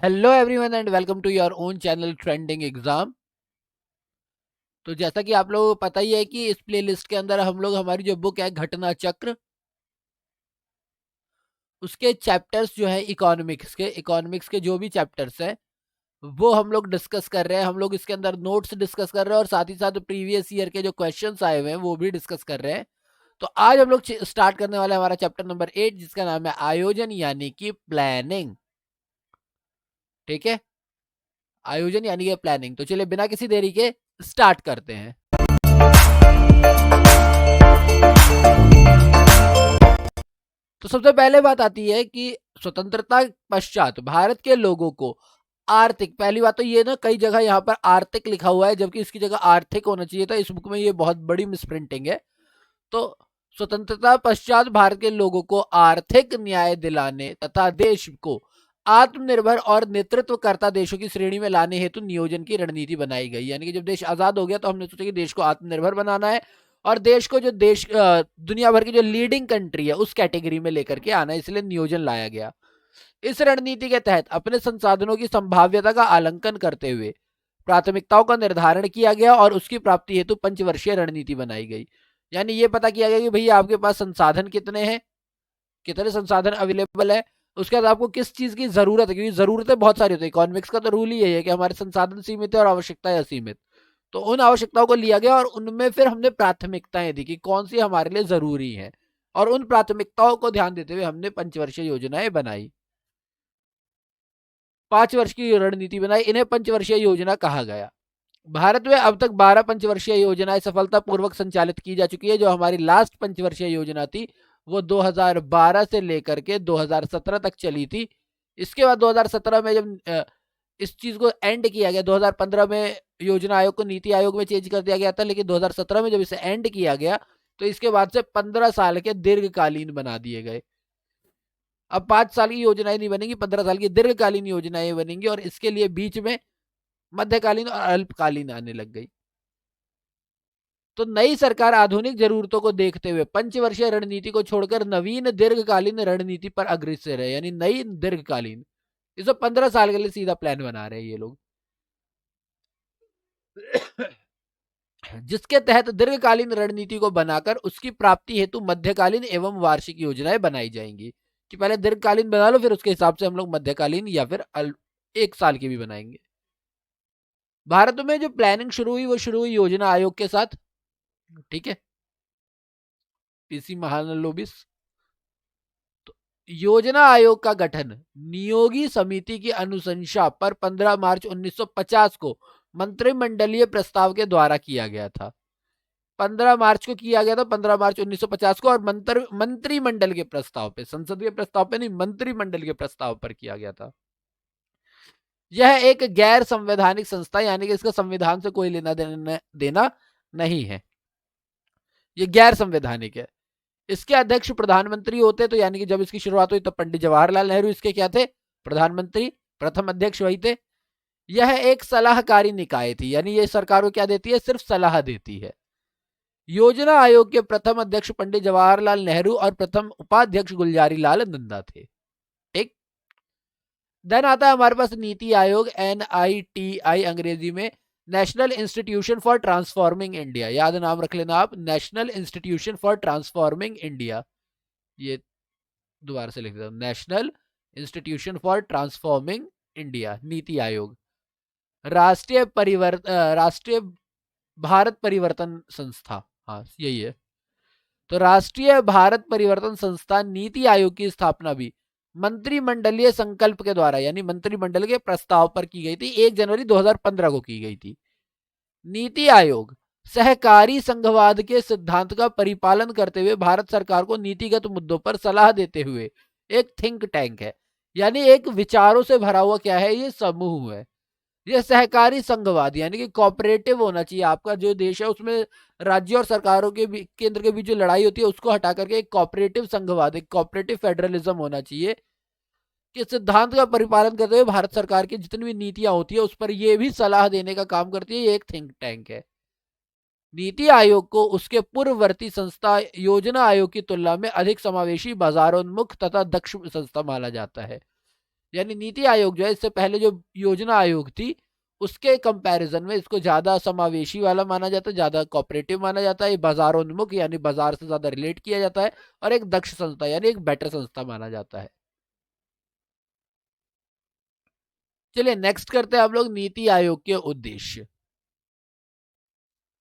Hello everyone and welcome to your own channel trending exam. तो जैसा कि आप लोगों को पता ही है कि इस प्लेलिस्ट के अंदर हम लोग हमारी जो बुक है घटना चक्र, उसके चैप्टर्स जो है इकोनॉमिक्स के जो भी चैप्टर्स हैं वो हम लोग डिस्कस कर रहे हैं। हम लोग इसके अंदर नोट्स डिस्कस कर रहे हैं और साथ ही साथ प्रीवियस ईयर के जो क्वेश्चंस आए हुए हैं वो भी डिस्कस कर रहे हैं। तो आज हम लोग स्टार्ट करने वाले हैं हमारा चैप्टर नंबर 8, जिसका नाम है आयोजन यानी कि प्लानिंग। ठीक है, आयोजन यानी कि प्लानिंग। तो चलिए बिना किसी देरी के स्टार्ट करते हैं। तो सबसे पहले बात आती है कि स्वतंत्रता पश्चात भारत के लोगों को आर्थिक, पहली बात तो ये ना, कई जगह यहाँ पर आर्थिक लिखा हुआ है जबकि इसकी जगह आर्थिक होना चाहिए था। इस बुक में ये बहुत बड़ी मिसप्रिंटिंग है। तो स्वतंत्रता पश्चात भारत के लोगों को आर्थिक न्याय दिलाने तथा देश को आत्मनिर्भर और नेतृत्वकर्ता देशों की श्रेणी में लाने हेतु नियोजन की रणनीति बनाई गई। यानी कि जब देश आजाद हो गया तो हमने सोचा कि देश को आत्मनिर्भर बनाना है और देश को जो देश दुनिया भर की जो लीडिंग कंट्री है उस कैटेगरी में लेकर के आना है, इसलिए नियोजन लाया गया। इस रणनीति के तहत अपने संसाधनों की संभाव्यता का आलंकन करते हुए प्राथमिकताओं का निर्धारण किया गया और उसकी प्राप्ति हेतु पंचवर्षीय रणनीति बनाई गई। यानी ये पता किया गया कि भैया आपके पास संसाधन कितने हैं, कितने संसाधन अवेलेबल है, उसके बाद आपको किस चीज की जरूरत है, क्योंकि जरूरतें बहुत सारी होती है। इकोनॉमिक्स का तो रूल ही यही है कि हमारे संसाधन सीमित है और आवश्यकताएं असीमित। तो उन आवश्यकताओं को लिया गया और उनमें फिर हमने प्राथमिकताएं दी कि कौन सी हमारे लिए जरूरी है, और उन प्राथमिकताओं को ध्यान देते हुए हमने पंचवर्षीय योजनाएं बनाई। 5 वर्ष की रणनीति बनाई, इन्हें पंचवर्षीय योजना कहा गया। भारत में अब तक 12 पंचवर्षीय योजनाएं सफलतापूर्वक संचालित की जा चुकी है। जो हमारी लास्ट पंचवर्षीय योजना थी वो 2012 से लेकर के 2017 तक चली थी। इसके बाद 2017 में जब इस चीज को एंड किया गया, 2015 में योजना आयोग को नीति आयोग में चेंज कर दिया गया था, लेकिन 2017 में जब इसे एंड किया गया तो इसके बाद से 15 साल के दीर्घकालीन बना दिए गए। अब 5 साल की योजनाएं नहीं बनेंगी, 15 साल की दीर्घकालीन योजनाएं बनेंगी और इसके लिए बीच में मध्यकालीन और अल्पकालीन आने लग गई। तो नई सरकार आधुनिक जरूरतों को देखते हुए पंचवर्षीय रणनीति को छोड़कर नवीन दीर्घकालीन रणनीति पर अग्रसर है। यानी नई दीर्घकालीन, इसको 15 साल के लिए सीधा प्लान बना रहे हैं ये लोग, जिसके तहत दीर्घकालीन रणनीति को बनाकर उसकी प्राप्ति हेतु मध्यकालीन एवं वार्षिक योजनाएं बनाई जाएंगी। कि पहले दीर्घकालीन बना लो, फिर उसके हिसाब से हम लोग मध्यकालीन या फिर 1 साल की भी बनाएंगे। भारत में जो प्लानिंग शुरू हुई वो शुरू हुई योजना आयोग के साथ। ठीक है, पीसी महालनोबिस। तो योजना आयोग का गठन नियोगी समिति की अनुशंसा पर 15 मार्च 1950 को मंत्रिमंडलीय प्रस्ताव के द्वारा किया गया था। 15 मार्च को किया गया था, 15 मार्च 1950 को, और मंत्रिमंडल के प्रस्ताव पे, संसद के प्रस्ताव पे नहीं, मंत्रिमंडल के प्रस्ताव पर किया गया था। यह एक गैर संवैधानिक संस्था, यानी कि इसका संविधान से कोई लेना देना नहीं है, ये गैर संवैधानिक है। इसके अध्यक्ष प्रधानमंत्री होते, तो यानी कि जब इसकी शुरुआत हुई तब पंडित जवाहरलाल नेहरू इसके क्या थे, प्रधानमंत्री, प्रथम अध्यक्ष वही थे। यह एक सलाहकारी निकाय थी, यानी ये सरकार को क्या देती है, सिर्फ सलाह देती है। योजना आयोग के प्रथम अध्यक्ष पंडित जवाहरलाल नेहरू और प्रथम उपाध्यक्ष गुलजारी लाल नंदा थे। ठीक, देन आता है हमारे पास नीति आयोग, NITI अंग्रेजी में, national institution for transforming India. याद नाम रख लेना आप, national institution for transforming India. ये दोबारा से लिख देता हूं, national institution for transforming India, NITI Aayog. राष्ट्रीय भारत परिवर्तन संस्था, हाँ यही है। तो राष्ट्रीय भारत परिवर्तन संस्था नीति आयोग की स्थापना भी मंत्रिमंडलीय संकल्प के द्वारा, यानी मंत्रिमंडल के प्रस्ताव पर की गई थी। 1 जनवरी 2015 को की गई थी। नीति आयोग सहकारी संघवाद के सिद्धांत का परिपालन करते हुए भारत सरकार को नीतिगत मुद्दों पर सलाह देते हुए एक थिंक टैंक है। यानी एक विचारों से भरा हुआ क्या है, ये समूह है। ये सहकारी संघवाद यानी कि कोऑपरेटिव होना चाहिए। आपका जो देश है उसमें राज्य और सरकारों के केंद्र के बीच जो लड़ाई होती है उसको हटा करके एक कोऑपरेटिव संघवाद, एक कोऑपरेटिव फेडरलिज्म होना चाहिए। कि सिद्धांत का परिपालन करते हुए भारत सरकार की जितनी भी नीतियां होती है उस पर यह भी सलाह देने का काम करती है। ये एक थिंक टैंक है। नीति आयोग को उसके पूर्ववर्ती संस्था योजना आयोग की तुलना में अधिक समावेशी, बाजारोन्मुख तथा दक्ष संस्था माना जाता है। यानी नीति आयोग जो है इससे पहले जो योजना आयोग थी उसके कंपैरिजन में इसको ज्यादा समावेशी वाला माना जाता है, ज्यादा कोऑपरेटिव माना जाता है, बाजारोन्मुख यानी बाजार से ज्यादा रिलेट किया जाता है, और एक दक्ष संस्था यानी एक बेटर संस्था माना जाता है। चलिए नेक्स्ट करते हैं हम लोग नीति आयोग के उद्देश्य।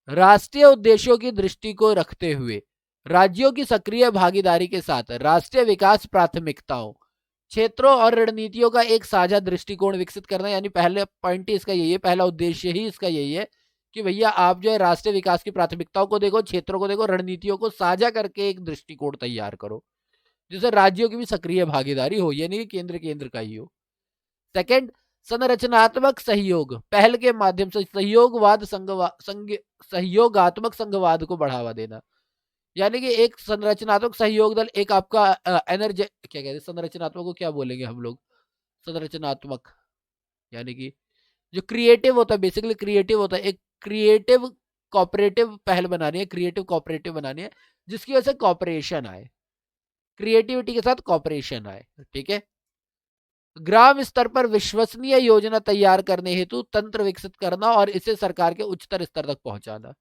राष्ट्रीय उद्देश्यों की दृष्टि को रखते हुए राज्यों की सक्रिय भागीदारी के साथ राष्ट्रीय विकास प्राथमिकताओं, क्षेत्रों और रणनीतियों का एक साझा दृष्टिकोण विकसित करना, यानी पहले पॉइंट ही इसका यही है, पहला उद्देश्य ही इसका यही है कि भैया आप जो है राष्ट्रीय विकास की प्राथमिकताओं को देखो, क्षेत्रों को देखो, रणनीतियों को साझा करके एक दृष्टिकोण तैयार करो जिससे राज्यों की भी सक्रिय भागीदारी हो, यानी कि केंद्र केंद्र का ही हो। सेकंड, संरचनात्मक सहयोग, पहल के माध्यम से सहयोगात्मक संघवाद को बढ़ावा देना, यानी कि एक संरचनात्मक सहयोग दल, एक आपका एनर्जी क्या कहते हैं संरचनात्मक को क्या बोलेंगे हम लोग, संरचनात्मक यानी कि जो क्रिएटिव होता है, बेसिकली क्रिएटिव होता है, एक क्रिएटिव कॉपरेटिव पहल बनानी है, क्रिएटिव कॉपरेटिव बनानी है जिसकी वजह से कॉपरेशन आए, क्रिएटिविटी के साथ कॉपरेशन आए। ठीक है। ग्राम स्तर पर विश्वसनीय योजना तैयार करने हेतु तंत्र विकसित करना और इसे सरकार के उच्चतर स्तर तक पहुंचाना,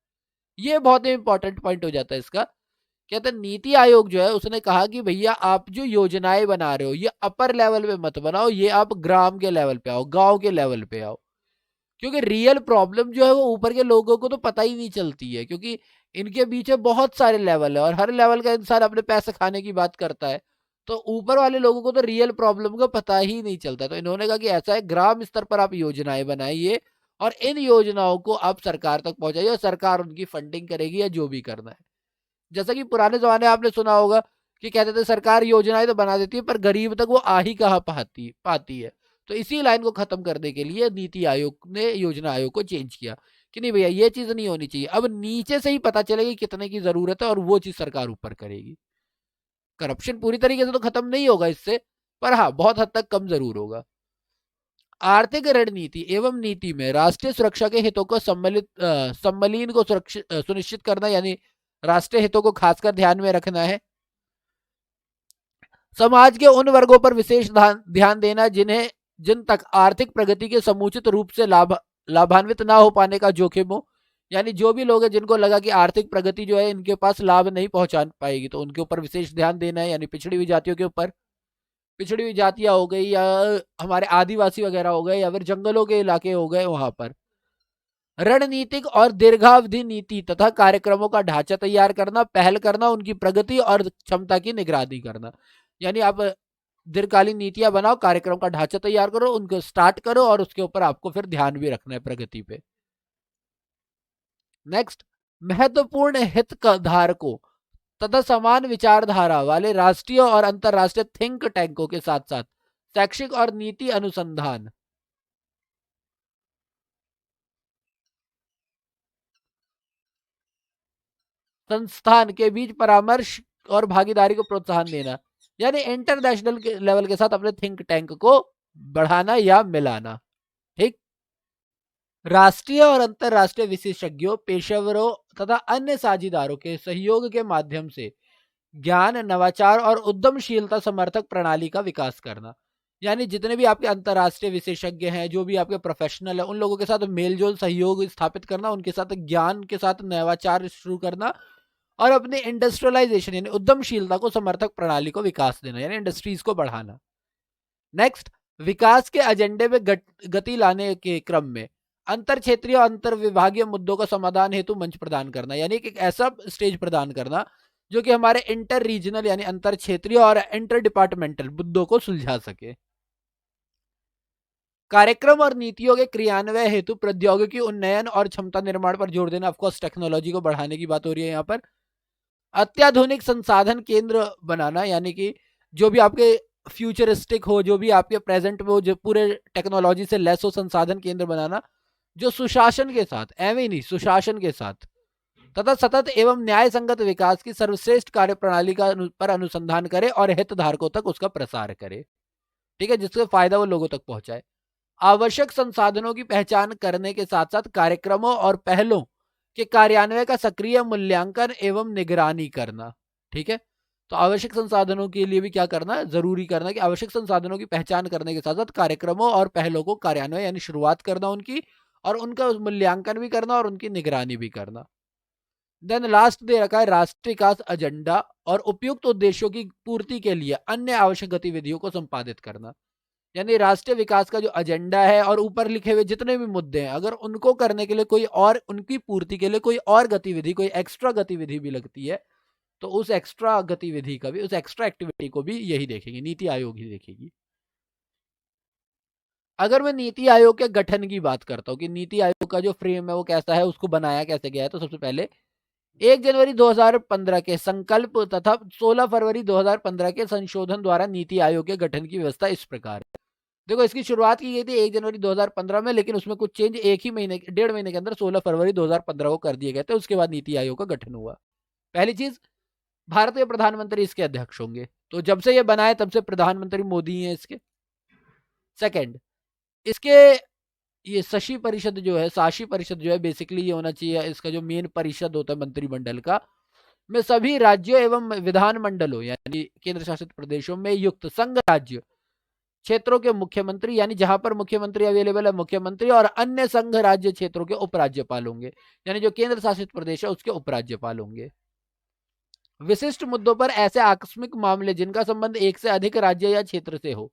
ये बहुत ही इंपॉर्टेंट पॉइंट हो जाता है इसका। कहते हैं नीति आयोग जो है उसने कहा कि भैया आप जो योजनाएं बना रहे हो ये अपर लेवल पे मत बनाओ, ये आप ग्राम के लेवल पे आओ, गांव के लेवल पे आओ, क्योंकि रियल प्रॉब्लम जो है वो ऊपर के लोगों को तो पता ही नहीं चलती है, क्योंकि इनके पीछे बहुत सारे लेवल है और हर लेवल का इंसान अपने पैसे खाने की बात करता है, तो ऊपर वाले लोगों को तो रियल प्रॉब्लम का पता ही नहीं चलता। तो इन्होंने कहा कि ऐसा है, ग्राम स्तर पर आप योजनाएं बनाइए और इन योजनाओं को आप सरकार तक पहुंचाइए और सरकार उनकी फंडिंग करेगी या जो भी करना है। जैसा कि पुराने जमाने आपने सुना होगा कि कहते थे सरकार योजनाएं तो बना देती है पर गरीब तक वो आ ही कहाँ पाती है। तो इसी लाइन को खत्म करने के लिए नीति आयोग ने योजना आयोग को चेंज किया कि नहीं भैया ये चीज नहीं होनी चाहिए, अब नीचे से ही पता चलेगी कितने की जरूरत है और वो चीज सरकार ऊपर करेगी। करप्शन पूरी तरीके से तो खत्म नहीं होगा इससे, पर हाँ बहुत हद तक कम जरूर होगा। आर्थिक रणनीति एवं नीति में राष्ट्रीय सुरक्षा के हितों को सम्मिलन को सुनिश्चित करना, यानी राष्ट्रीय हितों को खासकर ध्यान में रखना है। समाज के उन वर्गों पर विशेष ध्यान देना जिन तक आर्थिक प्रगति के समुचित रूप से लाभान्वित ना हो पाने का जोखिम हो, यानी जो भी लोग हैं जिनको लगा कि आर्थिक प्रगति जो है इनके पास लाभ नहीं पहुंचा पाएगी तो उनके ऊपर विशेष ध्यान देना है, यानी पिछड़ी हुई जातियों के ऊपर, पिछड़ी हुई जातियां हो गई या हमारे आदिवासी वगैरह हो गए या फिर जंगलों के इलाके हो गए वहां पर। रणनीतिक और दीर्घावधि नीति तथा कार्यक्रमों का ढांचा तैयार करना, पहल करना, उनकी प्रगति और क्षमता की निगरानी करना, यानी आप दीर्घकालीन नीतियां बनाओ, कार्यक्रम का ढांचा तैयार करो, उनको स्टार्ट करो और उसके ऊपर आपको फिर ध्यान भी रखना है प्रगति पे। नेक्स्ट, महत्वपूर्ण हित धारकों तथा समान विचारधारा वाले राष्ट्रीय और अंतरराष्ट्रीय थिंक टैंकों के साथ साथ शैक्षिक और नीति अनुसंधान संस्थान के बीच परामर्श और भागीदारी को प्रोत्साहन देना, यानी इंटरनेशनल लेवल के साथ अपने थिंक टैंक को बढ़ाना या मिलाना। ठीक। राष्ट्रीय और अंतरराष्ट्रीय विशेषज्ञों, पेशेवरों तथा अन्य साझीदारों के सहयोग के माध्यम से ज्ञान, नवाचार और उद्यमशीलता समर्थक प्रणाली का विकास करना, यानी जितने भी आपके अंतरराष्ट्रीय विशेषज्ञ हैं, जो भी आपके प्रोफेशनल है, उन लोगों के साथ मेलजोल सहयोग स्थापित करना, उनके साथ ज्ञान के साथ नवाचार शुरू करना और अपने इंडस्ट्रियलाइजेशन यानी उद्यमशीलता को समर्थक प्रणाली को विकास देना, यानी इंडस्ट्रीज को बढ़ाना। नेक्स्ट, विकास के एजेंडे में गति लाने के क्रम में अंतर क्षेत्रीय और अंतर विभागीय मुद्दों का समाधान हेतु मंच प्रदान करना, यानी कि एक ऐसा स्टेज प्रदान करना जो कि हमारे इंटर रीजनल यानी अंतर क्षेत्रीय और इंटर डिपार्टमेंटल मुद्दों को सुलझा सके। कार्यक्रम और नीतियों के क्रियान्वयन हेतु प्रौद्योगिकी उन्नयन और क्षमता निर्माण पर जोर देना, ऑफकोर्स टेक्नोलॉजी को बढ़ाने की बात हो रही है यहाँ पर। अत्याधुनिक संसाधन केंद्र बनाना, यानी कि जो भी आपके फ्यूचरिस्टिक हो, जो भी आपके प्रेजेंट में हो, जो पूरे टेक्नोलॉजी से लेस हो, संसाधन केंद्र बनाना जो सुशासन के साथ, एवं नहीं सुशासन के साथ तथा सतत एवं न्याय संगत विकास की सर्वश्रेष्ठ कार्य प्रणाली का पर अनुसंधान करे और हितधारकों तक उसका प्रसार करे। ठीक है, जिसका फायदा वो लोगों तक पहुंचाए। आवश्यक संसाधनों की पहचान करने के साथ साथ कार्यक्रमों और पहलों के कार्यान्वयन का सक्रिय मूल्यांकन एवं निगरानी करना। ठीक है, तो आवश्यक संसाधनों के लिए भी क्या करना, जरूरी करना कि आवश्यक संसाधनों की पहचान करने के साथ साथ कार्यक्रमों और पहलों को कार्यान्वयन यानी शुरुआत करना उनकी, और उनका मूल्यांकन भी करना और उनकी निगरानी भी करना। देन लास्ट दे रखा है राष्ट्रीय विकास एजेंडा और उपयुक्त उद्देश्यों की पूर्ति के लिए अन्य आवश्यक गतिविधियों को संपादित करना। यानी राष्ट्रीय विकास का जो एजेंडा है और ऊपर लिखे हुए जितने भी मुद्दे हैं, अगर उनको करने के लिए कोई और, उनकी पूर्ति के लिए कोई और गतिविधि, कोई एक्स्ट्रा गतिविधि भी लगती है, तो उस एक्स्ट्रा गतिविधि का भी, उस एक्स्ट्रा एक्टिविटी को भी यही देखेंगे, नीति आयोग ही देखेगी। अगर मैं नीति आयोग के गठन की बात करता हूं कि नीति आयोग का जो फ्रेम है वो कैसा है, उसको बनाया कैसे गया है, तो सबसे पहले 1 जनवरी 2015 के संकल्प तथा 16 फरवरी 2015 के संशोधन द्वारा नीति आयोग के गठन की व्यवस्था इस प्रकार है। देखो, इसकी शुरुआत की गई थी 1 जनवरी 2015 में, लेकिन उसमें कुछ चेंज एक ही महीने, 1.5 महीने के अंदर 16 फरवरी 2015 को कर दिए गए थे। उसके बाद नीति आयोग का गठन हुआ। पहली चीज, भारतीय प्रधानमंत्री इसके अध्यक्ष होंगे, तो जब से ये बनाए तब से प्रधानमंत्री मोदी हैं इसके। सेकंड, इसके ये शशि परिषद जो है, शासी परिषद जो है, बेसिकली ये होना चाहिए इसका जो मेन परिषद होता है मंत्रिमंडल का, में सभी राज्यों एवं विधान मंडलों यानी केंद्र शासित प्रदेशों में युक्त संघ राज्य क्षेत्रों के मुख्यमंत्री, यानी जहां पर मुख्यमंत्री अवेलेबल है मुख्यमंत्री, और अन्य संघ राज्य क्षेत्रों के उपराज्यपाल होंगे, यानी जो केंद्र शासित प्रदेश है उसके उपराज्यपाल होंगे। विशिष्ट मुद्दों पर ऐसे आकस्मिक मामले जिनका संबंध एक से अधिक राज्य या क्षेत्र से हो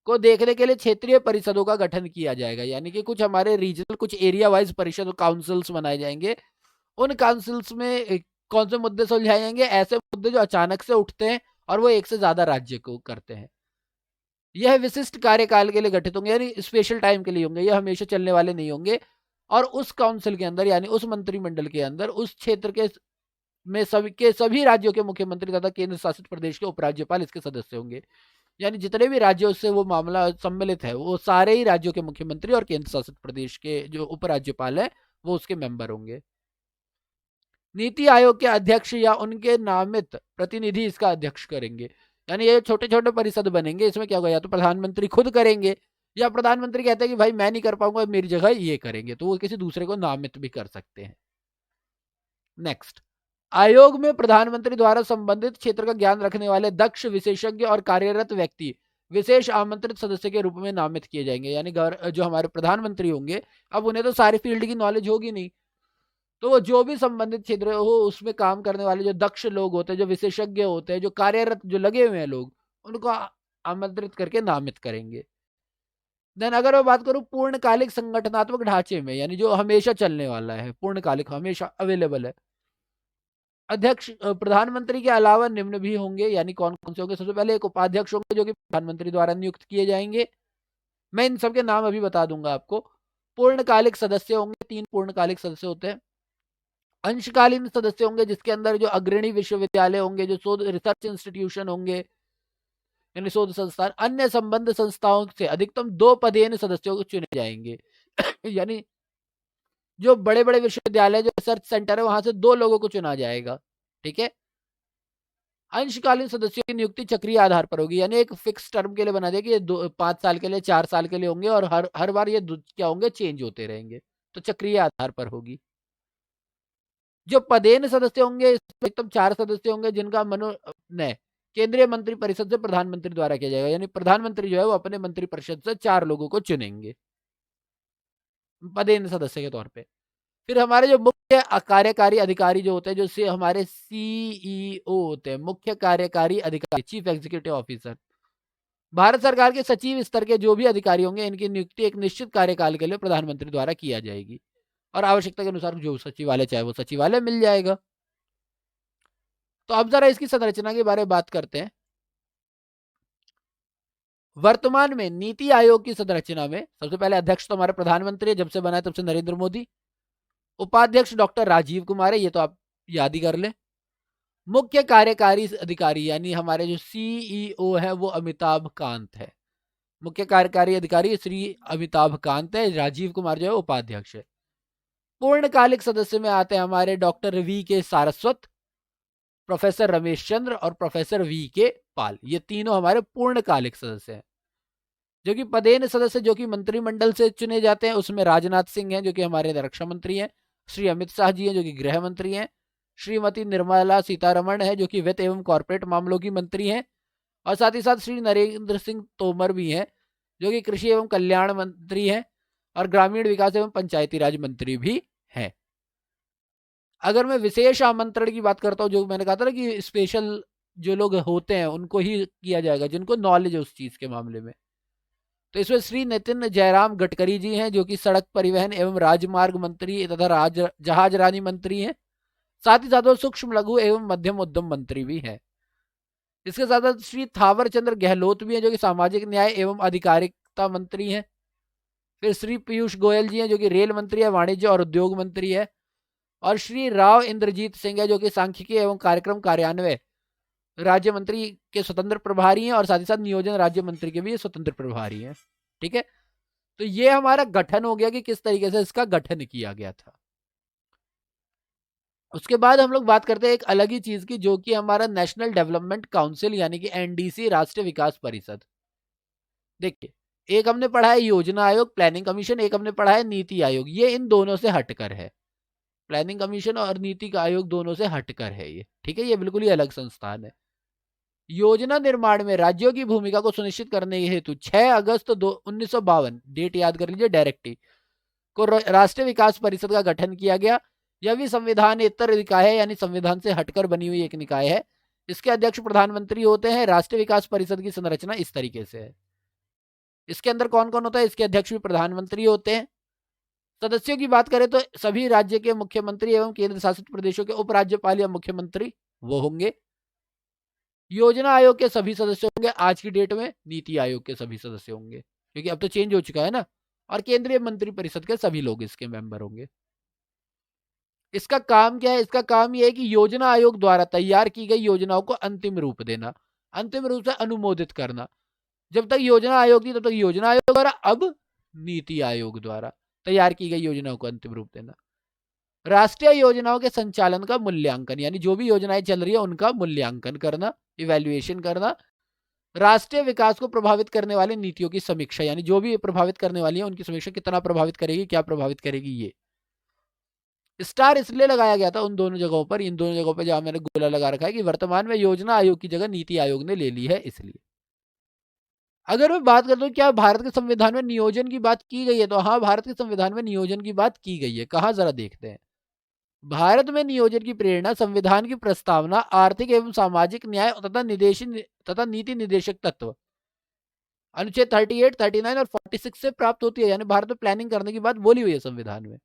को देखने के लिए क्षेत्रीय परिषदों का गठन किया जाएगा। यानी कि कुछ हमारे रीजनल, कुछ एरिया वाइज परिषद काउंसिल्स बनाए जाएंगे। उन काउंसिल्स में कौन से मुद्दे सुलझाए जाएंगे? ऐसे मुद्दे जो अचानक से उठते हैं और वो एक से ज्यादा राज्य को करते हैं। यह विशिष्ट कार्यकाल के लिए गठित होंगे, यानी स्पेशल टाइम के लिए होंगे, यह हमेशा चलने वाले नहीं होंगे। और उस काउंसिल के अंदर यानी उस मंत्रिमंडल के अंदर उस क्षेत्र के में सभी राज्यों के मुख्यमंत्री तथा केंद्र शासित प्रदेश के उपराज्यपाल इसके सदस्य होंगे। यानी जितने भी राज्यों से वो मामला सम्मिलित है वो सारे ही राज्यों के मुख्यमंत्री और केंद्र शासित प्रदेश के जो उपराज्यपाल है वो उसके मेंबर होंगे। नीति आयोग के अध्यक्ष या उनके नामित प्रतिनिधि इसका अध्यक्ष करेंगे। यानी ये छोटे छोटे परिषद बनेंगे, इसमें क्या होगा, या तो प्रधानमंत्री खुद करेंगे या प्रधानमंत्री कहते हैं कि भाई मैं नहीं कर पाऊंगा, मेरी जगह ये करेंगे, तो वो किसी दूसरे को नामित भी कर सकते हैं। नेक्स्ट, आयोग में प्रधानमंत्री द्वारा संबंधित क्षेत्र का ज्ञान रखने वाले दक्ष, विशेषज्ञ और कार्यरत व्यक्ति विशेष आमंत्रित सदस्य के रूप में नामित किए जाएंगे। यानी जो हमारे प्रधानमंत्री होंगे, अब उन्हें तो सारी फील्ड की नॉलेज होगी नहीं, तो वो जो भी संबंधित क्षेत्र हो उसमें काम करने वाले जो दक्ष लोग होते हैं, जो विशेषज्ञ होते हैं, जो कार्यरत, जो लगे हुए हैं लोग, उनको आमंत्रित करके नामित करेंगे। देन अगर मैं बात करूं पूर्णकालिक संगठनात्मक ढांचे में, यानी जो हमेशा चलने वाला है, पूर्णकालिक हमेशा अवेलेबल है, अध्यक्ष प्रधानमंत्री के अलावा निम्न भी होंगे। यानी कौन कौन से होंगे? सबसे पहले एक उपाध्यक्ष होंगे जो कि प्रधानमंत्री द्वारा नियुक्त किए जाएंगे। मैं इन सबके नाम अभी बता दूंगा आपको। पूर्णकालिक सदस्य होंगे, 3 पूर्णकालिक सदस्य होते हैं। अंशकालीन सदस्य होंगे जिसके अंदर जो अग्रणी विश्वविद्यालय होंगे, जो शोध रिसर्च इंस्टीट्यूशन होंगे यानी शोध संस्थान, अन्य संबंध संस्थाओं से अधिकतम 2 पदेन सदस्यों को चुने जाएंगे। यानी जो बड़े बड़े विश्वविद्यालय, जो रिसर्च सेंटर है, वहां से 2 लोगों को चुना जाएगा। ठीक है। अंशकालीन सदस्यों की नियुक्ति चक्रीय आधार पर होगी, यानी एक फिक्स टर्म के लिए बना दिया कि ये 5 साल के लिए, 4 साल के लिए होंगे और हर बार ये क्या होंगे, चेंज होते रहेंगे, तो चक्रीय आधार पर होगी। जो पदेन सदस्य होंगे इसमें एकदम 4 सदस्य होंगे जिनका मनोनयन केंद्रीय मंत्री परिषद से प्रधानमंत्री द्वारा किया जाएगा। यानी प्रधानमंत्री जो है वो अपने मंत्री परिषद से 4 लोगों को चुनेंगे पदेन सदस्य के तौर पे। फिर हमारे जो मुख्य कार्यकारी अधिकारी जो होते हैं, जो हमारे सीईओ होते हैं, मुख्य कार्यकारी अधिकारी, चीफ एग्जीक्यूटिव ऑफिसर, भारत सरकार के सचिव स्तर के जो भी अधिकारी होंगे, इनकी नियुक्ति एक निश्चित कार्यकाल के लिए प्रधानमंत्री द्वारा किया जाएगी और आवश्यकता के अनुसार जो सचिवालय चाहे वो सचिवालय मिल जाएगा। तो अब जरा इसकी संरचना के बारे में बात करते हैं। वर्तमान में नीति आयोग की संरचना में सबसे पहले अध्यक्ष तो हमारे प्रधानमंत्री है, जब से बना है तब से नरेंद्र मोदी। उपाध्यक्ष डॉक्टर राजीव कुमार है, ये तो आप याद ही कर लें। मुख्य कार्यकारी अधिकारी यानी हमारे जो सीईओ है वो अमिताभ कांत है, मुख्य कार्यकारी अधिकारी श्री अमिताभ कांत है। राजीव कुमार जो है उपाध्यक्ष है। पूर्णकालिक सदस्य में आते हैं हमारे डॉक्टर वी के सारस्वत, प्रोफेसर रमेश चंद्र और प्रोफेसर वी के पाल, ये तीनों हमारे पूर्णकालिक सदस्य हैं। जो कि पदेन सदस्य जो कि मंत्रिमंडल से चुने जाते हैं, उसमें राजनाथ सिंह हैं जो कि हमारे रक्षा मंत्री हैं, श्री अमित शाह जी हैं जो कि गृह मंत्री हैं, श्रीमती निर्मला सीतारमण है जो कि वित्त एवं कॉर्पोरेट मामलों की मंत्री हैं, और साथ ही साथ श्री नरेंद्र सिंह तोमर भी हैं जो कि कृषि एवं कल्याण मंत्री हैं और ग्रामीण विकास एवं पंचायती राज मंत्री भी हैं। अगर मैं विशेष आमंत्रण की बात करता हूँ, जो मैंने कहा था ना कि स्पेशल जो लोग होते हैं उनको ही किया जाएगा, जिनको नॉलेज है उस चीज के मामले में, तो इसमें श्री नितिन जयराम गडकरी जी हैं जो कि सड़क परिवहन एवं राजमार्ग मंत्री तथा जहाजरानी मंत्री हैं। साथ ही साथ वो सूक्ष्म लघु एवं मध्यम उद्यम मंत्री भी हैं। इसके साथ साथ श्री थावर चंद्र गहलोत भी हैं जो कि सामाजिक न्याय एवं अधिकारिता मंत्री हैं। फिर श्री पीयूष गोयल जी हैं जो कि रेल मंत्री है, वाणिज्य और उद्योग मंत्री है। और श्री राव इंद्रजीत सिंह है जो कि सांख्यिकी एवं कार्यक्रम कार्यान्वयन राज्य मंत्री के स्वतंत्र प्रभारी हैं, और साथ ही साथ नियोजन राज्य मंत्री के भी स्वतंत्र प्रभारी हैं। ठीक है, तो ये हमारा गठन हो गया कि किस तरीके से इसका गठन किया गया था। उसके बाद हम लोग बात करते हैं एक अलग ही चीज की, जो कि हमारा नेशनल डेवलपमेंट काउंसिल यानी कि एनडीसी, राष्ट्रीय विकास परिषद। देखिए, एक हमने पढ़ा है योजना आयोग, प्लानिंग कमीशन, एक हमने पढ़ा है नीति आयोग। ये इन दोनों से हटकर है, प्लानिंग कमीशन और नीति आयोग दोनों से हटकर है ये। ठीक है, ये बिल्कुल ही अलग संस्थान है। योजना निर्माण में राज्यों की भूमिका को सुनिश्चित करने हेतु 6 अगस्त 1952, डेट याद कर लीजिए, डायरेक्टिव को राष्ट्रीय विकास परिषद का गठन किया गया। यह भी संविधानेतर निकाय है, यानी संविधान से हटकर बनी हुई एक निकाय है। इसके अध्यक्ष प्रधानमंत्री होते हैं। राष्ट्रीय विकास परिषद की संरचना इस तरीके से है। इसके अंदर कौन कौन होता है? इसके अध्यक्ष भी प्रधानमंत्री होते हैं। सदस्यों की बात करें तो सभी राज्य के मुख्यमंत्री एवं केंद्र शासित प्रदेशों के उपराज्यपाल या मुख्यमंत्री वो होंगे। योजना आयोग के सभी सदस्य होंगे आज की डेट में, नीति आयोग के सभी सदस्य होंगे क्योंकि अब तो चेंज हो चुका है ना, और केंद्रीय मंत्री परिषद के सभी लोग इसके मेंबर होंगे। इसका काम क्या है? इसका काम यह है कि योजना आयोग द्वारा तैयार की गई योजनाओं को अंतिम रूप देना, अंतिम रूप से अनुमोदित करना। जब तक योजना आयोग थी तब तक योजना आयोग द्वारा, अब नीति आयोग द्वारा तैयार की गई योजनाओं को अंतिम रूप देना। राष्ट्रीय योजनाओं के संचालन का मूल्यांकन, यानी जो भी योजनाएं चल रही है उनका मूल्यांकन करना, इवैल्यूएशन करना। राष्ट्रीय विकास को प्रभावित करने वाली नीतियों की समीक्षा, यानी जो भी प्रभावित करने वाली है उनकी समीक्षा, कितना प्रभावित करेगी, क्या प्रभावित करेगी। ये स्टार इसलिए लगाया गया था उन दोनों जगहों पर, इन दोनों जगहों पर जहां मैंने गोला लगा रखा है कि वर्तमान में योजना आयोग की जगह नीति आयोग ने ले ली है, इसलिए। अगर मैं बात करता हूँ क्या भारत के संविधान में नियोजन की बात की गई है, तो हाँ, भारत के संविधान में नियोजन की बात की गई है। कहाँ, जरा देखते हैं। भारत में नियोजन की प्रेरणा संविधान की प्रस्तावना, आर्थिक एवं सामाजिक न्याय तथा नीति निर्देशक तत्व अनुच्छेद 38, 39 और 46 से प्राप्त होती है। यानी भारत में प्लानिंग करने की बात बोली हुई है संविधान में।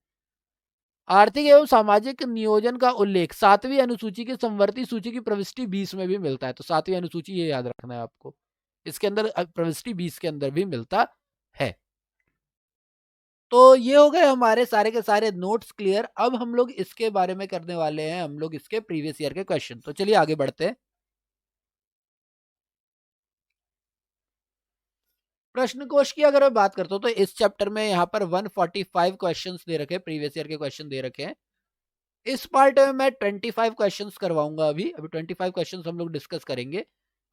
आर्थिक एवं सामाजिक नियोजन का उल्लेख 7वीं अनुसूची की संवर्ती सूची की प्रविष्टि 20 में भी मिलता है। तो 7वीं अनुसूची, ये याद रखना है आपको, इसके अंदर प्रविष्टि 20 के अंदर भी मिलता है। तो ये हो गए हमारे सारे के सारे नोट्स क्लियर। अब हम लोग इसके बारे में करने वाले हैं, हम लोग इसके प्रीवियस ईयर के क्वेश्चन। तो चलिए आगे बढ़ते हैं। प्रश्न कोश की अगर मैं बात करता हूँ तो इस चैप्टर में यहाँ पर 145 क्वेश्चंस दे रखे हैं, प्रीवियस ईयर के क्वेश्चन दे रखे हैं। इस पार्ट में मैं 25 क्वेश्चंस करवाऊंगा। अभी 25 क्वेश्चंस हम लोग डिस्कस करेंगे,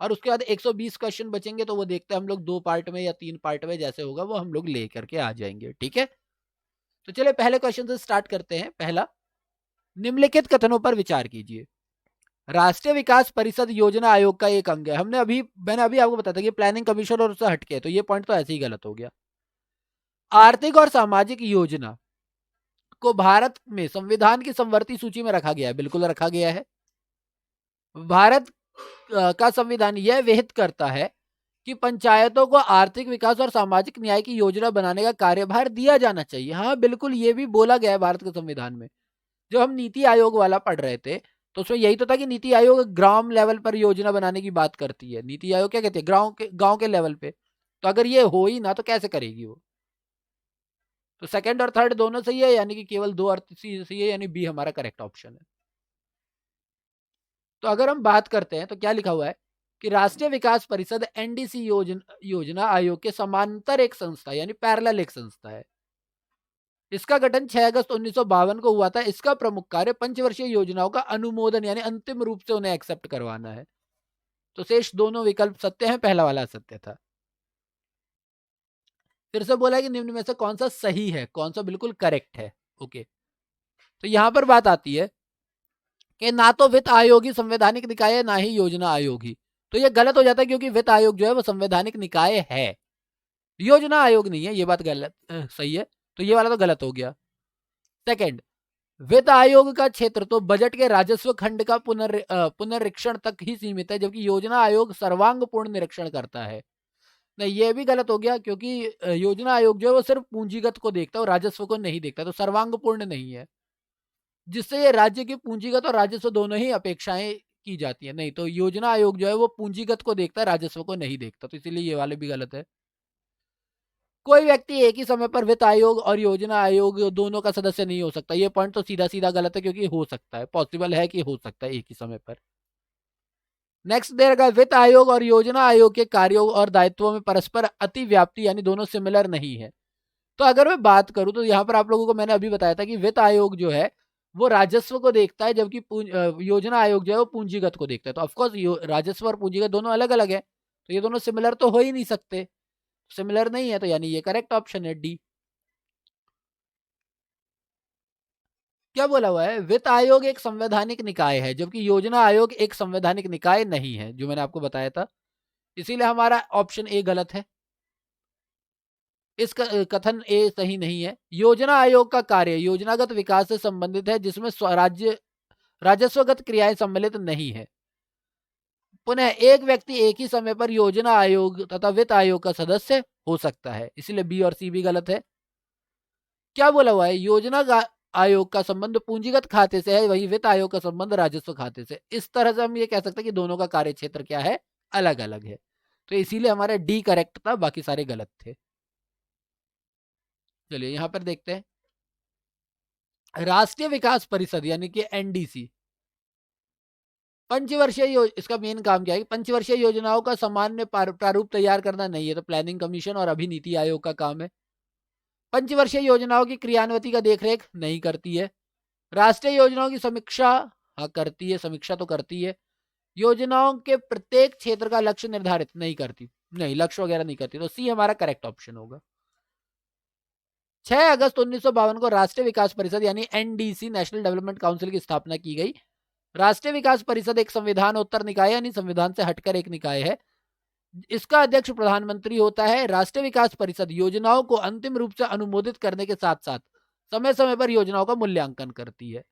और उसके बाद 120 क्वेश्चन बचेंगे, तो वो देखते हैं हम लोग 2 पार्ट में या 3 पार्ट में, जैसे होगा वो हम लोग ले करके आ जाएंगे। ठीक है, तो चलिए पहले क्वेश्चन से स्टार्ट करते हैं। पहला, निम्नलिखित कथनों पर विचार कीजिए। राष्ट्रीय विकास परिषद योजना आयोग का एक अंग है। मैंने अभी आपको बताया था कि प्लानिंग कमीशन और उससे हटके, तो ये पॉइंट तो ऐसे ही गलत हो गया। आर्थिक और सामाजिक योजना को भारत में संविधान की संवर्ती सूची में रखा गया है, बिल्कुल रखा गया है। भारत का संविधान यह विहित करता है कि पंचायतों को आर्थिक विकास और सामाजिक न्याय की योजना बनाने का कार्यभार दिया जाना चाहिए। हाँ, बिल्कुल, ये भी बोला गया है भारत के संविधान में। जो हम नीति आयोग वाला पढ़ रहे थे तो उसमें यही तो था कि नीति आयोग ग्राम लेवल पर योजना बनाने की बात करती है। नीति आयोग क्या कहते हैं? गांव के लेवल पे। तो अगर ये हो ही ना तो कैसे करेगी वो? तो सेकंड और थर्ड दोनों सही है, यानी कि केवल 2 अर्थ सही है, यानी बी हमारा करेक्ट ऑप्शन है। तो अगर हम बात करते हैं तो क्या लिखा हुआ है कि राष्ट्रीय विकास परिषद एनडीसी योजना आयोग के समांतर एक संस्था, यानी पैरेलल एक संस्था है। इसका गठन 6 अगस्त 1952 को हुआ था। इसका प्रमुख कार्य पंचवर्षीय योजनाओं का अनुमोदन, यानी अंतिम रूप से उन्हें एक्सेप्ट करवाना है। तो शेष दोनों विकल्प सत्य हैं, पहला वाला सत्य था। फिर से बोला कि निम्न में से कौन सा सही है, कौन सा बिल्कुल करेक्ट है। ओके, तो यहां पर बात आती है कि ना तो वित्त आयोग ही संवैधानिक निकाय है, ना ही योजना आयोग ही। तो ये गलत हो जाता है क्योंकि वित्त आयोग जो है वो संवैधानिक निकाय है, योजना आयोग नहीं है। ये बात गलत सही है, तो ये वाला तो गलत हो गया। सेकंड, वित्त आयोग का क्षेत्र तो बजट के राजस्व खंड का पुनरीक्षण तक ही सीमित है, जबकि योजना आयोग सर्वांगपूर्ण निरीक्षण करता है। नहीं, ये भी गलत हो गया क्योंकि योजना आयोग जो है वो सिर्फ पूंजीगत को देखता है और राजस्व को नहीं देखता, तो सर्वांगपूर्ण नहीं है, जिससे ये राज्य की पूंजीगत और राजस्व दोनों ही अपेक्षाएं की जाती है। नहीं, तो योजना आयोग जो है वो पूंजीगत को देखता है, राजस्व को नहीं देखता, तो इसीलिए ये वाले भी गलत है। कोई व्यक्ति एक ही समय पर वित्त आयोग और योजना आयोग दोनों का सदस्य नहीं हो सकता। ये पॉइंट तो सीधा सीधा गलत है क्योंकि हो सकता है, पॉसिबल है कि हो सकता है एक ही समय पर। नेक्स्ट देगा, वित्त आयोग और योजना आयोग के कार्यों और दायित्वों में परस्पर अतिव्याप्ति यानी दोनों सिमिलर नहीं है। तो अगर मैं बात करूं तो यहां पर आप लोगों को मैंने अभी बताया था कि वित्त आयोग जो है वो राजस्व को देखता है, जबकि योजना आयोग जो है वो पूंजीगत को देखता है। तो ऑफकोर्स राजस्व और पूंजीगत दोनों अलग अलग है, तो ये दोनों सिमिलर तो हो ही नहीं सकते, सिमिलर नहीं है, तो यानी ये करेक्ट ऑप्शन है डी। क्या बोला हुआ है, वित्त आयोग एक संवैधानिक निकाय है जबकि योजना आयोग एक संवैधानिक निकाय नहीं है, जो मैंने आपको बताया था। इसीलिए हमारा ऑप्शन ए गलत है, इसका कथन ए सही नहीं है। योजना आयोग का कार्य योजनागत विकास से संबंधित है, जिसमें स्वराज्य राजस्वगत क्रियाएं सम्मिलित नहीं है। पुनः एक व्यक्ति एक ही समय पर योजना आयोग तथा वित्त आयोग का सदस्य हो सकता है, इसलिए बी और सी भी गलत है। क्या बोला हुआ है, योजना आयोग का संबंध पूंजीगत खाते से है, वही वित्त आयोग का संबंध राजस्व खाते से। इस तरह से हम ये कह सकते हैं कि दोनों का कार्य क्षेत्र क्या है, अलग अलग है, तो इसीलिए हमारा डी करेक्ट था, बाकी सारे गलत थे। चलिए यहां पर देखते हैं, राष्ट्रीय विकास परिषद यानी कि एनडीसी पंचवर्षीय इसका मेन काम क्या है, पंचवर्षीय योजनाओं का सामान्य प्रारूप तैयार करना नहीं है, तो प्लानिंग कमीशन और अभी नीति आयोग का काम है। पंचवर्षीय योजनाओं की क्रियान्विति का देखरेख नहीं करती है। राष्ट्रीय योजनाओं की समीक्षा हाँ करती है, समीक्षा तो करती है। योजनाओं के प्रत्येक क्षेत्र का लक्ष्य निर्धारित नहीं करती, नहीं लक्ष्य वगैरह नहीं करती, तो सी हमारा करेक्ट ऑप्शन होगा। 6 अगस्त 1952 को राष्ट्रीय विकास परिषद यानी एनडीसी नेशनल डेवलपमेंट काउंसिल की स्थापना की गई। राष्ट्रीय विकास परिषद एक संविधान उत्तर निकाय यानी संविधान से हटकर एक निकाय है। इसका अध्यक्ष प्रधानमंत्री होता है। राष्ट्रीय विकास परिषद योजनाओं को अंतिम रूप से अनुमोदित करने के साथ साथ समय समय पर योजनाओं का मूल्यांकन करती है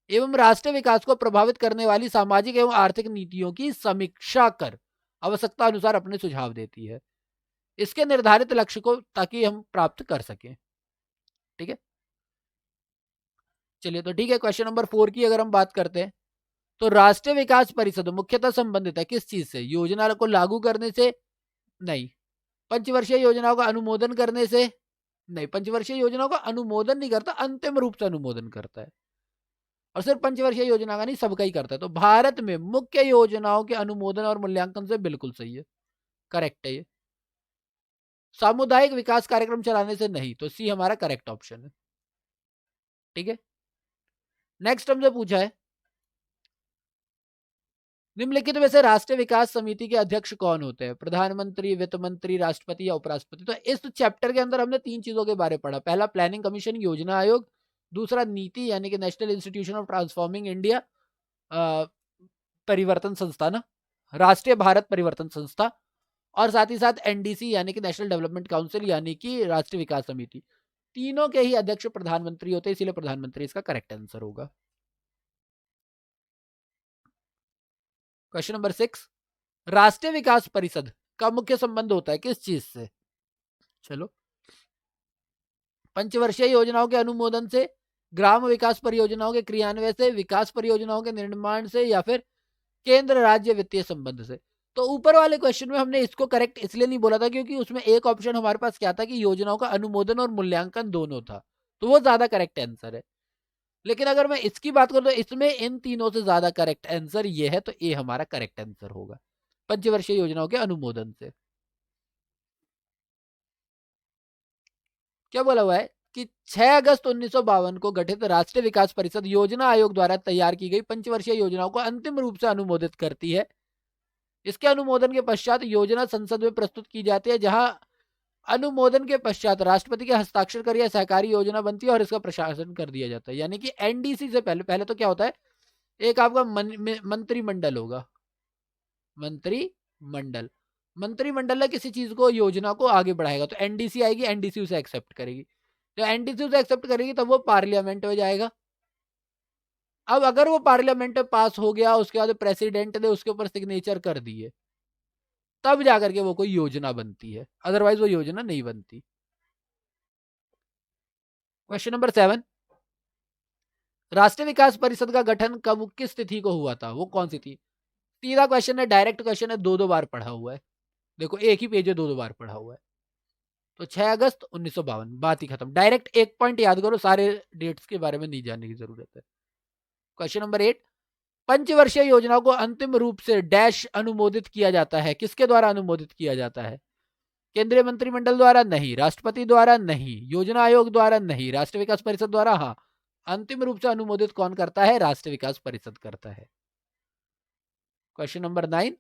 एवं राष्ट्रीय विकास को प्रभावित करने वाली सामाजिक एवं आर्थिक नीतियों की समीक्षा कर आवश्यकता अनुसार अपने सुझाव देती है, इसके निर्धारित लक्ष्य को ताकि हम प्राप्त कर सकें। ठीक है, चलिए तो ठीक है, क्वेश्चन नंबर 4 की अगर हम बात करते हैं तो राष्ट्रीय विकास परिषद मुख्यतः संबंधित है किस चीज से, योजना को लागू करने से नहीं, पंचवर्षीय योजनाओं का अनुमोदन करने से नहीं, पंचवर्षीय योजनाओं का अनुमोदन नहीं करता, अंतिम रूप से अनुमोदन करता है, और सिर्फ पंचवर्षीय योजना का नहीं सबका ही करता है। तो भारत में मुख्य योजनाओं के अनुमोदन और मूल्यांकन से बिल्कुल सही है, करेक्ट है ये। सामुदायिक विकास कार्यक्रम चलाने से नहीं, तो सी हमारा करेक्ट ऑप्शन है। ठीक है, नेक्स्ट हमसे पूछा है निम्नलिखित में से राष्ट्रीय विकास समिति के अध्यक्ष कौन होते हैं, प्रधानमंत्री, वित्त मंत्री, राष्ट्रपति या उपराष्ट्रपति। तो इस चैप्टर के अंदर हमने 3 चीजों के बारे में पढ़ा, पहला प्लानिंग कमीशन योजना आयोग, दूसरा नीति यानी कि national institution of transforming India परिवर्तन संस्था ना, राष्ट्रीय भारत परिवर्तन संस्था, और साथ ही साथ एनडीसी यानी कि नेशनल डेवलपमेंट काउंसिल यानी कि राष्ट्रीय विकास समिति। तीनों के ही अध्यक्ष प्रधानमंत्री होते हैं, इसीलिए प्रधानमंत्री इसका करेक्ट आंसर होगा। क्वेश्चन नंबर 6, राष्ट्रीय विकास परिषद का मुख्य संबंध होता है किस चीज से, चलो पंचवर्षीय योजनाओं के अनुमोदन से, ग्राम विकास परियोजनाओं के क्रियान्वयन से, विकास परियोजनाओं के निर्माण से, या फिर केंद्र राज्य वित्तीय संबंध से। तो ऊपर वाले क्वेश्चन में हमने इसको करेक्ट इसलिए नहीं बोला था क्योंकि उसमें एक ऑप्शन हमारे पास क्या था कि योजनाओं का अनुमोदन और मूल्यांकन दोनों था, तो वो ज्यादा करेक्ट आंसर है। लेकिन अगर मैं इसकी बात करूं तो इसमें इन तीनों से ज्यादा करेक्ट आंसर ये है, तो ए हमारा करेक्ट आंसर होगा, पंचवर्षीय योजनाओं के अनुमोदन से। क्या बोला हुआ है कि 6 अगस्त 1952 को गठित राष्ट्रीय विकास परिषद योजना आयोग द्वारा तैयार की गई पंचवर्षीय योजनाओं को अंतिम रूप से अनुमोदित करती है। इसके अनुमोदन के पश्चात योजना संसद में प्रस्तुत की जाती है, जहां अनुमोदन के पश्चात राष्ट्रपति के हस्ताक्षर कर यह सहकारी योजना बनती है और इसका प्रशासन कर दिया जाता है। यानी कि एनडीसी से पहले पहले तो क्या होता है, एक आपका मंत्रिमंडल होगा, मंत्रिमंडल। मंत्रिमंडल है किसी चीज को, योजना को आगे बढ़ाएगा, तो एनडीसी आएगी, एनडीसी उसे एक्सेप्ट करेगी। जो एनडीसी उसे एक्सेप्ट करेगी तब वो पार्लियामेंट में जाएगा। अब अगर वो पार्लियामेंट में पास हो गया, उसके बाद प्रेसिडेंट ने उसके ऊपर सिग्नेचर कर दिए, तब जाकर के वो कोई योजना बनती है, अदरवाइज वो योजना नहीं बनती। क्वेश्चन नंबर 7, राष्ट्रीय विकास परिषद का गठन कब, किस तिथि को हुआ था, वो कौन सी थी? सीधा क्वेश्चन है, डायरेक्ट क्वेश्चन है, दो दो बार पढ़ा हुआ है। देखो एक ही पेज है, दो दो बार पढ़ा हुआ है। तो 6 अगस्त 1952, बात ही खत्म। डायरेक्ट एक पॉइंट याद करो, सारे डेट्स के बारे में नहीं जानने की जरूरत है। क्वेश्चन नंबर 8, पंचवर्षीय योजना को अंतिम रूप से डैश अनुमोदित किया जाता है, किसके द्वारा अनुमोदित किया जाता है? केंद्रीय मंत्रिमंडल द्वारा नहीं, राष्ट्रपति द्वारा नहीं, योजना आयोग द्वारा नहीं, राष्ट्रीय विकास परिषद द्वारा हाँ। अंतिम रूप से अनुमोदित कौन करता है? राष्ट्रीय विकास परिषद करता है। क्वेश्चन नंबर 9,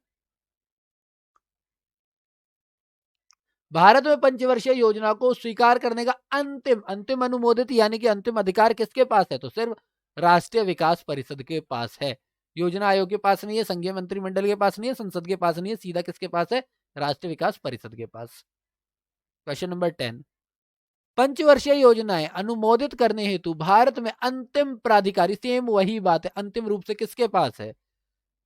भारत में पंचवर्षीय योजना को स्वीकार करने का अंतिम अनुमोदित यानी कि अंतिम अधिकार किसके पास है? तो सिर्फ राष्ट्रीय विकास परिषद के पास है। योजना आयोग के पास नहीं है, संघीय मंत्रिमंडल के पास नहीं है, संसद के पास नहीं है, सीधा किसके पास है? राष्ट्रीय विकास परिषद के पास। क्वेश्चन नंबर 10, पंचवर्षीय योजनाएं अनुमोदित करने हेतु भारत में अंतिम प्राधिकारी, सेम वही बात है, अंतिम रूप से किसके पास है?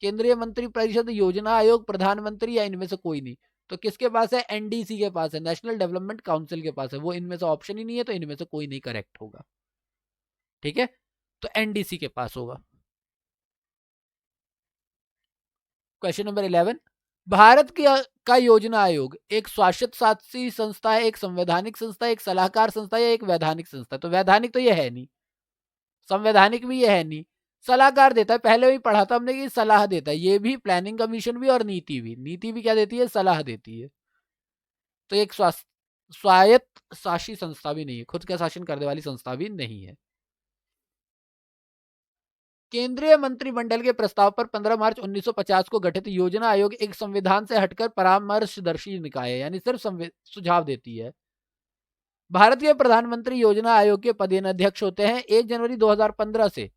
केंद्रीय मंत्री परिषद, योजना आयोग, प्रधानमंत्री, या इनमें से कोई नहीं? तो किसके पास है? एनडीसी के पास है, नेशनल डेवलपमेंट काउंसिल के पास है। वो इनमें से ऑप्शन ही नहीं है, तो इनमें से कोई नहीं करेक्ट होगा। ठीक है, तो एनडीसी के पास होगा। क्वेश्चन नंबर 11, भारत का योजना आयोग एक शासित शासी संस्था है, एक संवैधानिक संस्था है, एक सलाहकार संस्था है, या एक वैधानिक संस्था? तो वैधानिक तो ये है नहीं, संवैधानिक भी ये है नहीं, सलाहकार देता है। पहले भी पढ़ा था हमने कि सलाह देता है, ये भी प्लानिंग कमीशन भी और नीति भी। नीति भी क्या देती है? सलाह देती है। तो एक स्वायत्त शासी संस्था भी नहीं है, खुद का शासन करने वाली संस्था भी नहीं है। केंद्रीय मंत्रिमंडल के प्रस्ताव पर 15 मार्च 1950 को गठित योजना आयोग एक संविधान से हटकर परामर्शदर्शी निकाय है, यानी सिर्फ सुझाव देती है। भारत के प्रधानमंत्री योजना आयोग के पदेनाध्यक्ष होते हैं। 1 जनवरी 2015 से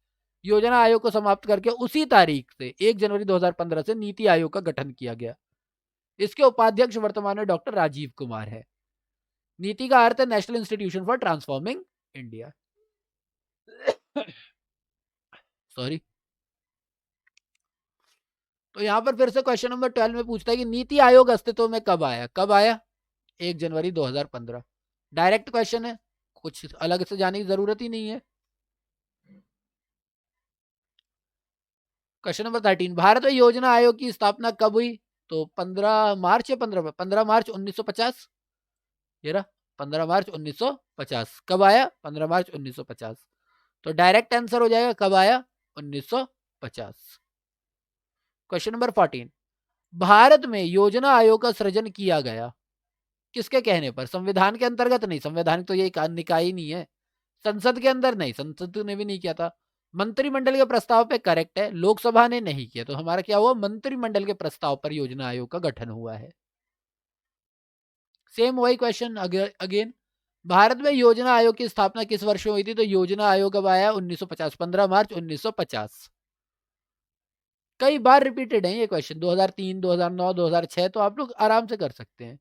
योजना आयोग को समाप्त करके उसी तारीख से 1 जनवरी 2015 से नीति आयोग का गठन किया गया। इसके उपाध्यक्ष वर्तमान में डॉक्टर राजीव कुमार है। नीति का अर्थ है national institution for transforming India. Sorry. तो यहां पर फिर से क्वेश्चन नंबर 12 में पूछता है कि नीति आयोग अस्तित्व में कब आया? कब आया? 1 जनवरी 2015। डायरेक्ट क्वेश्चन है, कुछ अलग से जाने की जरूरत ही नहीं है। क्वेश्चन नंबर 13, भारत में योजना आयोग की स्थापना कब हुई? तो 15 मार्च या 15 मार्च 1950। ये रहा 15 मार्च 1950। कब आया? 15 मार्च 1950। तो डायरेक्ट आंसर हो जाएगा कब आया? 1950। क्वेश्चन नंबर 14, भारत में योजना आयोग का सृजन किया गया किसके कहने पर? संविधान के अंतर्गत नहीं, संवैधानिक तो ये निकाय ही नहीं है। संसद के अंदर नहीं, संसद ने भी नहीं किया था। मंत्रिमंडल के प्रस्ताव पे करेक्ट है, लोकसभा ने नहीं किया। तो हमारा क्या हुआ? मंत्रिमंडल के प्रस्ताव पर योजना आयोग का गठन हुआ है। सेम वही क्वेश्चन अगेन, भारत में योजना आयोग की स्थापना किस वर्ष में हुई थी? तो योजना आयोग कब आया? 1950, 15 मार्च 1950। कई बार रिपीटेड है ये क्वेश्चन, 2003, 2009, 2006, तो आप लोग आराम से कर सकते हैं।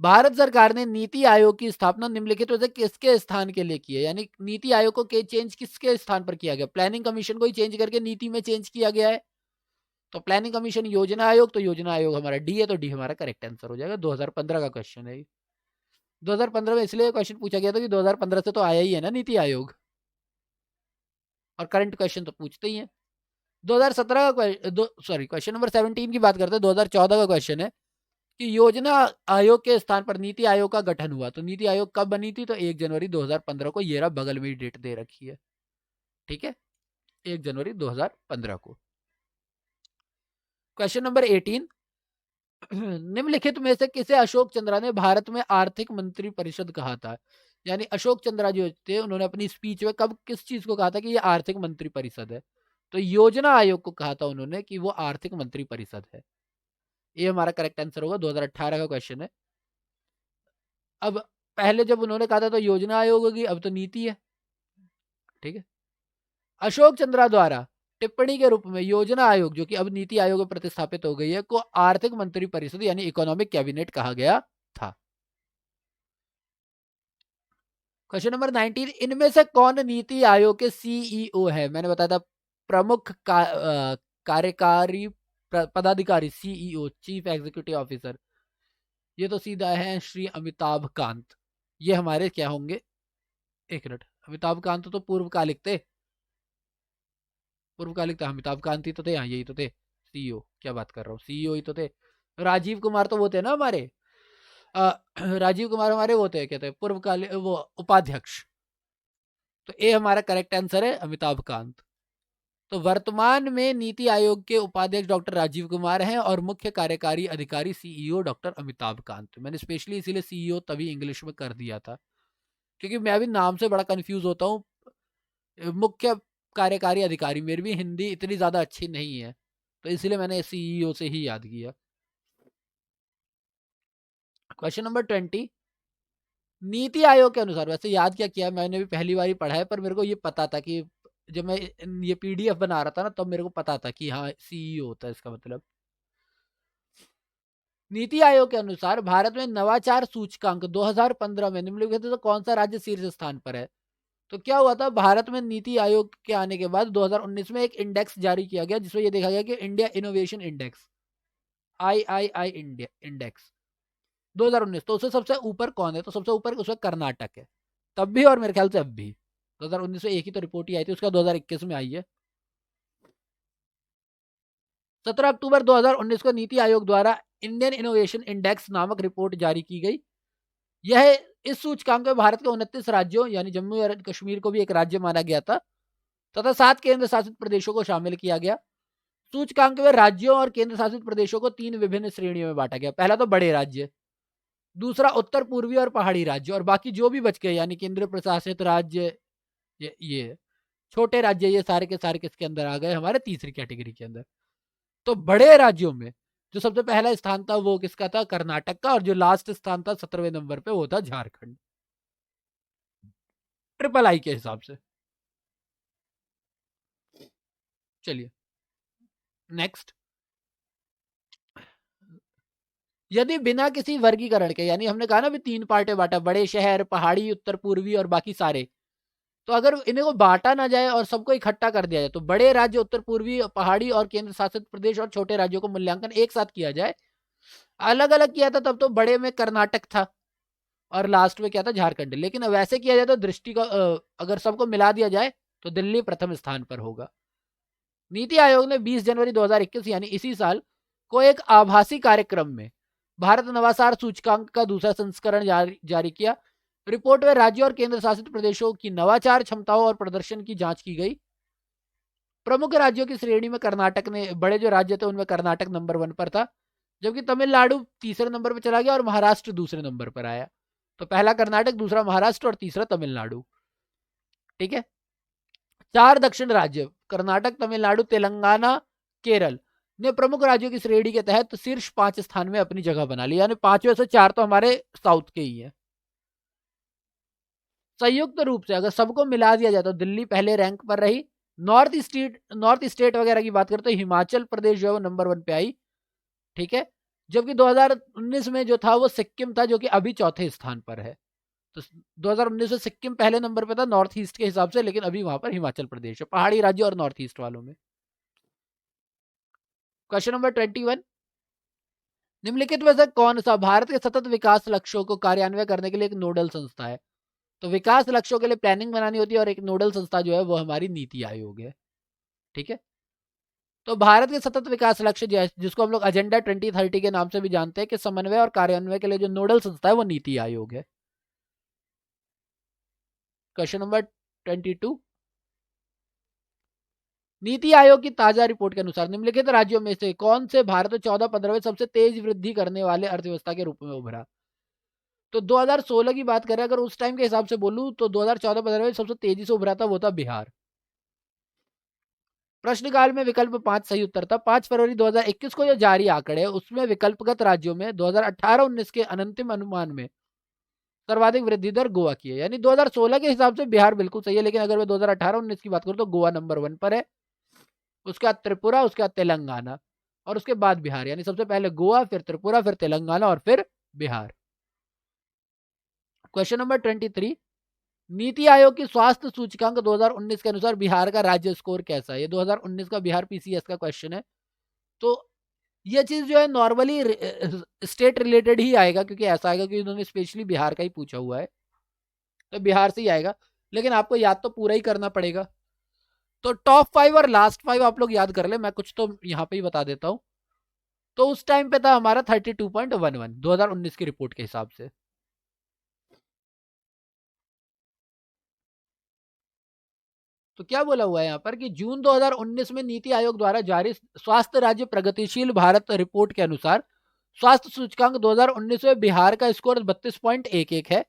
भारत सरकार ने नीति आयोग की स्थापना निम्नलिखित में से किसके स्थान के लिए की है? यानी नीति आयोग को चेंज किसके स्थान पर किया गया? प्लानिंग कमीशन को ही चेंज करके नीति में चेंज किया गया है। तो प्लानिंग कमीशन, योजना आयोग, तो योजना आयोग हमारा डी है, तो डी हमारा करेक्ट आंसर हो जाएगा। 2015 का क्वेश्चन है। 2015 में इसलिए क्वेश्चन पूछा गया था कि 2015 से तो आया ही है ना नीति आयोग, और करंट क्वेश्चन तो पूछते ही है। 2017 का सॉरी क्वेश्चन नंबर 17 की बात करते हैं। 2014 का क्वेश्चन है कि योजना आयोग के स्थान पर नीति आयोग का गठन हुआ। तो नीति आयोग कब बनी थी? तो 1 जनवरी 2015 को। ये रहा बगल में ही डेट दे रखी है। ठीक है, 1 जनवरी 2015 को। क्वेश्चन नंबर 18, निम्नलिखित में से किसे अशोक चंद्रा ने भारत में आर्थिक मंत्री परिषद कहा था? यानी अशोक चंद्रा जो थे, उन्होंने अपनी स्पीच में कब किस चीज को कहा था कि ये आर्थिक मंत्री परिषद है? तो योजना आयोग को कहा था उन्होंने कि वो आर्थिक मंत्री परिषद है। ये हमारा करेक्ट आंसर होगा। 2018 का क्वेश्चन है। अब पहले जब उन्होंने कहा था तो योजना आयोग होगी, अब तो नीति है। ठीक है, अशोक चंद्रा द्वारा टिप्पणी के रूप में योजना आयोग, जो कि अब नीति आयोग में प्रतिस्थापित हो गई है, को आर्थिक मंत्री परिषद यानी इकोनॉमिक कैबिनेट कहा गया था। क्वेश्चन नंबर 19, इनमें से कौन नीति आयोग के सीईओ है? मैंने बताया था प्रमुख कार्यकारी पदाधिकारी, सीईओ, चीफ एग्जीक्यूटिव ऑफिसर। ये तो सीधा है श्री अमिताभ कांत। ये हमारे क्या होंगे, एक मिनट, अमिताभ कांत तो पूर्वकालिक थे, पूर्वकालिक था, अमिताभ कांत ही तो थे, हाँ यही तो थे सीईओ, क्या बात कर रहा हूँ, सीईओ ही तो थे। राजीव कुमार तो वो थे ना हमारे, राजीव कुमार हमारे वो थे, कहते हैं पूर्वकालिक, वो उपाध्यक्ष। तो ये हमारा करेक्ट आंसर है अमिताभ कांत। तो वर्तमान में नीति आयोग के उपाध्यक्ष डॉक्टर राजीव कुमार हैं और मुख्य कार्यकारी अधिकारी सीईओ डॉक्टर अमिताभ कांत। मैंने स्पेशली इसीलिए सीईओ तभी इंग्लिश में कर दिया था, क्योंकि मैं भी नाम से बड़ा कंफ्यूज होता हूँ। मुख्य कार्यकारी अधिकारी, मेरी भी हिंदी इतनी ज्यादा अच्छी नहीं है, तो इसलिए मैंने सीईओ से ही याद किया। क्वेश्चन नंबर 20, नीति आयोग के अनुसार, वैसे याद क्या किया, मैंने भी पहली बार ही पढ़ा है, पर मेरे को ये पता था कि जब मैं ये पीडीएफ बना रहा था ना, तब मेरे को पता था कि हाँ सीईओ होता है इसका मतलब। नीति आयोग के अनुसार भारत में नवाचार सूचकांक 2015 में निम्नलिखित में तो कौन सा राज्य शीर्ष स्थान पर है? तो क्या हुआ था, भारत में नीति आयोग के आने के बाद 2019 में एक इंडेक्स जारी किया गया, जिसमें यह देखा गया कि इंडिया इनोवेशन इंडेक्स, आई इंडिया इंडेक्स 2019, तो उससे सबसे ऊपर कौन है? तो सबसे ऊपर उसमें कर्नाटक है, तब भी और मेरे ख्याल से अब भी। 2019 में एक ही तो रिपोर्ट ही आई थी, उसका 2021 में आई है। 17 अक्टूबर 2019 को नीति आयोग द्वारा इंडियन इनोवेशन इंडेक्स नामक रिपोर्ट जारी की गई। यह इस सूचकांक में भारत के 29 राज्यों यानी जम्मू और कश्मीर को भी एक राज्य माना गया था तथा 7 केंद्र शासित प्रदेशों को शामिल किया गया। सूचकांक में राज्यों और केंद्र शासित प्रदेशों को 3 विभिन्न श्रेणियों में बांटा गया। पहला तो बड़े राज्य, दूसरा उत्तर पूर्वी और पहाड़ी राज्य, और बाकी जो भी बच गए यानी केंद्र प्रशासित राज्य, ये छोटे राज्य, ये सारे के सारे किसके अंदर आ गए, हमारे तीसरी कैटेगरी के अंदर। तो बड़े राज्यों में जो सबसे पहला स्थान था वो किसका था, कर्नाटक का, और जो लास्ट स्थान था 17वें नंबर पे वो था झारखंड, ट्रिपल आई के हिसाब से। चलिए नेक्स्ट, यदि बिना किसी वर्गीकरण के, यानी हमने कहा ना भी 3 पार्टे बांटा, बड़े शहर, पहाड़ी, उत्तर पूर्वी और बाकी सारे, तो अगर इन्हें को बांटा ना जाए और सबको इकट्ठा कर दिया जाए, तो बड़े राज्य, उत्तर पूर्वी, पहाड़ी और केंद्र शासित प्रदेश और छोटे राज्यों को मूल्यांकन एक साथ किया जाए। अलग अलग किया था तब तो बड़े में कर्नाटक था और लास्ट में क्या था, झारखंड। लेकिन वैसे किया जाए तो दृष्टि का अगर सबको मिला दिया जाए तो दिल्ली प्रथम स्थान पर होगा। नीति आयोग ने 20 जनवरी 2021 यानी इसी साल को एक आभासी कार्यक्रम में भारत नवाचार सूचकांक का दूसरा संस्करण जारी किया। रिपोर्ट में राज्यों और केंद्र शासित प्रदेशों की नवाचार क्षमताओं और प्रदर्शन की जांच की गई। प्रमुख राज्यों की श्रेणी में कर्नाटक ने, बड़े जो राज्य थे उनमें कर्नाटक नंबर 1 पर था, जबकि तमिलनाडु तीसरे नंबर पर चला गया और महाराष्ट्र दूसरे नंबर पर आया। तो पहला कर्नाटक, दूसरा महाराष्ट्र और तीसरा तमिलनाडु। ठीक है, 4 दक्षिण राज्य कर्नाटक, तमिलनाडु, तेलंगाना, केरल ने प्रमुख राज्यों की श्रेणी के तहत शीर्ष 5 स्थान में अपनी जगह बना ली, यानी 5 में से 4 तो हमारे साउथ के ही है। संयुक्त रूप से अगर सबको मिला दिया जाए तो दिल्ली पहले रैंक पर रही। नॉर्थ स्टेट वगैरह की बात करते तो हिमाचल प्रदेश जो है वो नंबर 1 पे आई। ठीक है, जबकि 2019 में जो था वो सिक्किम था, जो कि अभी चौथे स्थान पर है। तो 2019 में सिक्किम पहले नंबर पे था नॉर्थ ईस्ट के हिसाब से, लेकिन अभी वहां पर हिमाचल प्रदेश है, पहाड़ी राज्य और नॉर्थ ईस्ट वालों में। क्वेश्चन नंबर 21, निम्नलिखित में से कौन सा भारत के सतत विकास लक्ष्यों को कार्यान्वयन करने के लिए एक नोडल संस्था है? तो विकास लक्ष्यों के लिए प्लानिंग बनानी होती है और एक नोडल संस्था जो है वो हमारी नीति आयोग है। ठीक है, तो भारत के सतत विकास लक्ष्य जिसको हम लोग एजेंडा 2030 के नाम से भी जानते हैं, कि समन्वय और कार्यान्वयन के लिए जो नोडल संस्था है वो नीति आयोग है। क्वेश्चन नंबर 22, नीति आयोग की ताजा रिपोर्ट के अनुसार निम्नलिखित राज्यों में से कौन से भारत 14-15 में सबसे तेज वृद्धि करने वाले अर्थव्यवस्था के रूप में उभरा? तो 2016 की बात करें अगर उस टाइम के हिसाब से बोलूं तो 2014-15 में सबसे तेजी से उभरा था वो था बिहार। प्रश्नकाल में विकल्प 5 सही उत्तर था। 5 फरवरी 2021 को जो जारी आंकड़े उसमें विकल्पगत राज्यों में 2018-19 के अंतिम अनुमान में सर्वाधिक वृद्धि दर गोवा की है, यानी 2016 के हिसाब से बिहार बिल्कुल सही है, लेकिन अगर मैं 2018-19 की बात करूं तो गोवा नंबर 1 पर है, उसके बाद त्रिपुरा, उसके बाद तेलंगाना और उसके बाद बिहार, यानी सबसे पहले गोवा, फिर त्रिपुरा, फिर तेलंगाना और फिर बिहार। क्वेश्चन नंबर 23, नीति आयोग की स्वास्थ्य सूचकांक 2019 के अनुसार बिहार का राज्य स्कोर कैसा है? ये 2019 का बिहार पीसीएस का क्वेश्चन है। तो ये चीज जो है नॉर्मली स्टेट रिलेटेड ही आएगा, क्योंकि ऐसा आएगा कि इन्होंने स्पेशली बिहार का ही पूछा हुआ है, तो बिहार से ही आएगा, लेकिन आपको याद तो पूरा ही करना पड़ेगा। तो टॉप 5 और लास्ट 5 आप लोग याद कर ले, मैं कुछ तो यहाँ पे ही बता देता हूँ। तो उस टाइम पे था हमारा 32.11 2019 की रिपोर्ट के हिसाब से। तो क्या बोला हुआ है यहाँ पर कि जून 2019 में नीति आयोग द्वारा जारी स्वास्थ्य राज्य प्रगतिशील भारत रिपोर्ट के अनुसार स्वास्थ्य सूचकांक 2019 में बिहार का स्कोर 32.11 है।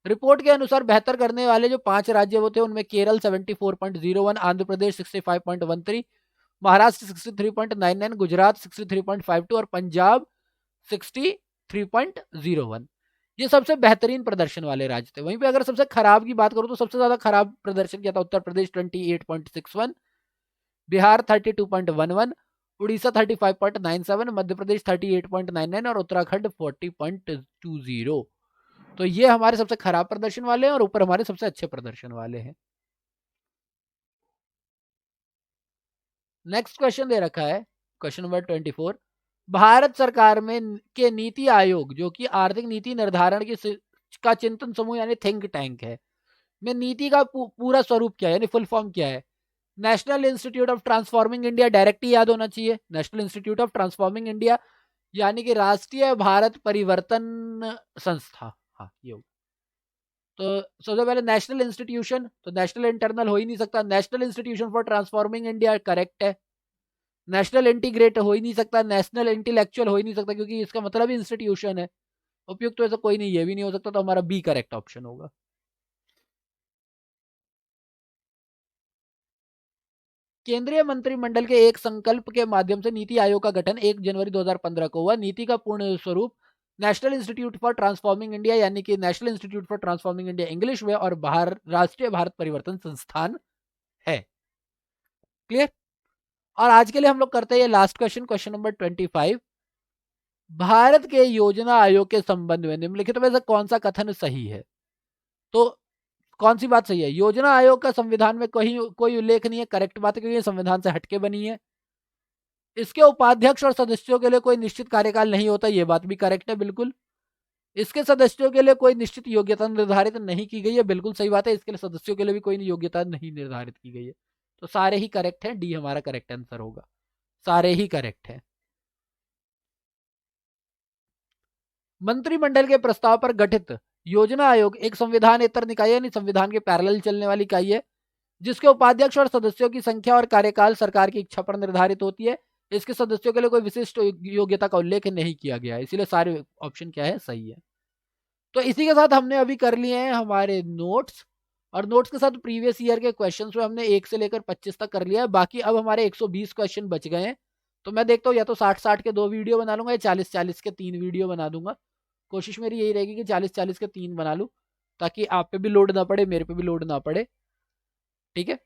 रिपोर्ट के अनुसार बेहतर करने वाले जो 5 राज्य वो थे, उनमें केरल 74.01, आंध्र प्रदेश 65.13, महाराष्ट्र 63.99, गुजरात 63.52 और पंजाब 63.01। ये सबसे बेहतरीन प्रदर्शन वाले राज्य थे। वहीं पे अगर सबसे खराब की बात करूं तो सबसे ज्यादा खराब प्रदर्शन किया था उत्तर प्रदेश 28.61, बिहार 32.11, उड़ीसा 35.97, मध्य प्रदेश 38.99 और उत्तराखंड 40.20। तो ये हमारे सबसे खराब प्रदर्शन वाले हैं और ऊपर हमारे सबसे अच्छे प्रदर्शन वाले हैं। नेक्स्ट क्वेश्चन दे रखा है, क्वेश्चन नंबर 24, भारत सरकार में के नीति आयोग जो कि आर्थिक नीति निर्धारण का चिंतन समूह यानी थिंक टैंक है, में नीति का पूरा स्वरूप क्या है, यानी फुल फॉर्म क्या है? National institute of transforming India, direct ही याद होना चाहिए, national institute of transforming India, यानी कि राष्ट्रीय भारत परिवर्तन संस्था। हाँ ये हो। तो सबसे पहले नेशनल इंस्टीट्यूशन, तो नेशनल इंटरनल हो ही नहीं सकता, national institution for transforming India correct है। नेशनल इंटीग्रेट हो ही नहीं सकता, नेशनल इंटेलेक्चुअल हो ही नहीं सकता, क्योंकि इसका मतलब ही इंस्टीट्यूशन है। उपयुक्त तो ऐसा कोई नहीं, ये भी नहीं हो सकता, तो हमारा बी करेक्ट ऑप्शन होगा। केंद्रीय मंत्रिमंडल के एक संकल्प के माध्यम से नीति आयोग का गठन 1 जनवरी 2015 को हुआ। नीति का पूर्ण स्वरूप national institute for transforming India, यानी कि national institute for transforming India English में, और राष्ट्रीय भारत परिवर्तन संस्थान है। क्लियर? और आज के लिए हम लोग करते हैं ये last question, question number 25, Bharat के योजना आयोग के संबंध में निम्नलिखित में से कौन सा कथन सही है? तो कौन सी बात सही है? योजना आयोग का संविधान में कोई उल्लेख नहीं है, करेक्ट बात है, क्योंकि ये संविधान से हटके बनी है। इसके उपाध्यक्ष और सदस्यों के लिए कोई निश्चित कार्यकाल नहीं होता, ये बात भी करेक्ट है बिल्कुल। इसके सदस्यों के लिए कोई निश्चित योग्यता निर्धारित नहीं की गई है, बिल्कुल सही बात है, इसके लिए सदस्यों के लिए भी कोई योग्यता नहीं निर्धारित की गई है। तो सारे ही करेक्ट हैं, डी हमारा करेक्ट आंसर होगा, सारे ही करेक्ट हैं। मंत्रिमंडल के प्रस्ताव पर गठित योजना आयोग एक संविधानेतर निकाय यानी संविधान के पैरेलल चलने वाली इकाई है, जिसके उपाध्यक्ष और सदस्यों की संख्या और कार्यकाल सरकार की इच्छा पर निर्धारित होती है। इसके सदस्यों के लिए कोई विशिष्ट योग्यता का उल्लेख नहीं किया गया है, इसीलिए सारे ऑप्शन क्या है, सही है। तो इसी के साथ हमने अभी कर लिए हैं हमारे नोट्स, और नोट्स के साथ प्रीवियस ईयर के क्वेश्चंस में हमने 1 से लेकर 25 तक कर लिया है। बाकी अब हमारे 120 क्वेश्चन बच गए हैं, तो मैं देखता हूँ या तो 60-60 के 2 वीडियो बना लूंगा या 40-40 के 3 वीडियो बना दूंगा। कोशिश मेरी यही रहेगी कि 40-40 के 3 बना लूँ, ताकि आप पे भी लोड ना पड़े, मेरे पे भी लोड ना पड़े। ठीक है,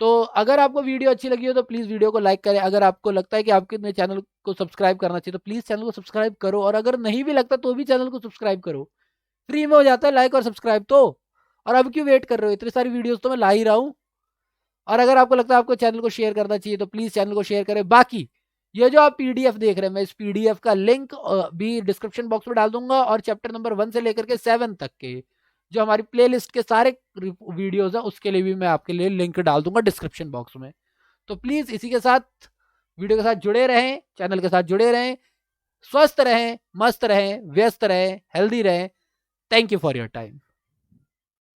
तो अगर आपको वीडियो अच्छी लगी हो तो प्लीज़ वीडियो को लाइक करें। अगर आपको लगता है कि आपके अपने चैनल को सब्सक्राइब करना चाहिए तो प्लीज़ चैनल को सब्सक्राइब करो, और अगर नहीं भी लगता तो भी चैनल को सब्सक्राइब करो, फ्री में हो जाता है लाइक और सब्सक्राइब तो। और अब क्यों वेट कर रहे हो, इतनी सारी वीडियोस तो मैं ला ही रहा हूँ। और अगर आपको लगता है आपको चैनल को शेयर करना चाहिए तो प्लीज़ चैनल को शेयर करें। बाकी ये जो आप पीडीएफ देख रहे हैं, मैं इस पीडीएफ का लिंक भी डिस्क्रिप्शन बॉक्स में डाल दूंगा, और चैप्टर नंबर 1 से लेकर के 7 तक के जो हमारी प्लेलिस्ट के सारे वीडियोस हैं उसके लिए भी मैं आपके लिए लिंक डाल दूंगा डिस्क्रिप्शन बॉक्स में। तो प्लीज़ इसी के साथ वीडियो के साथ जुड़े रहें, चैनल के साथ जुड़े रहें, स्वस्थ रहें, मस्त रहें, व्यस्त रहें, हेल्दी रहें। Thank you for your time.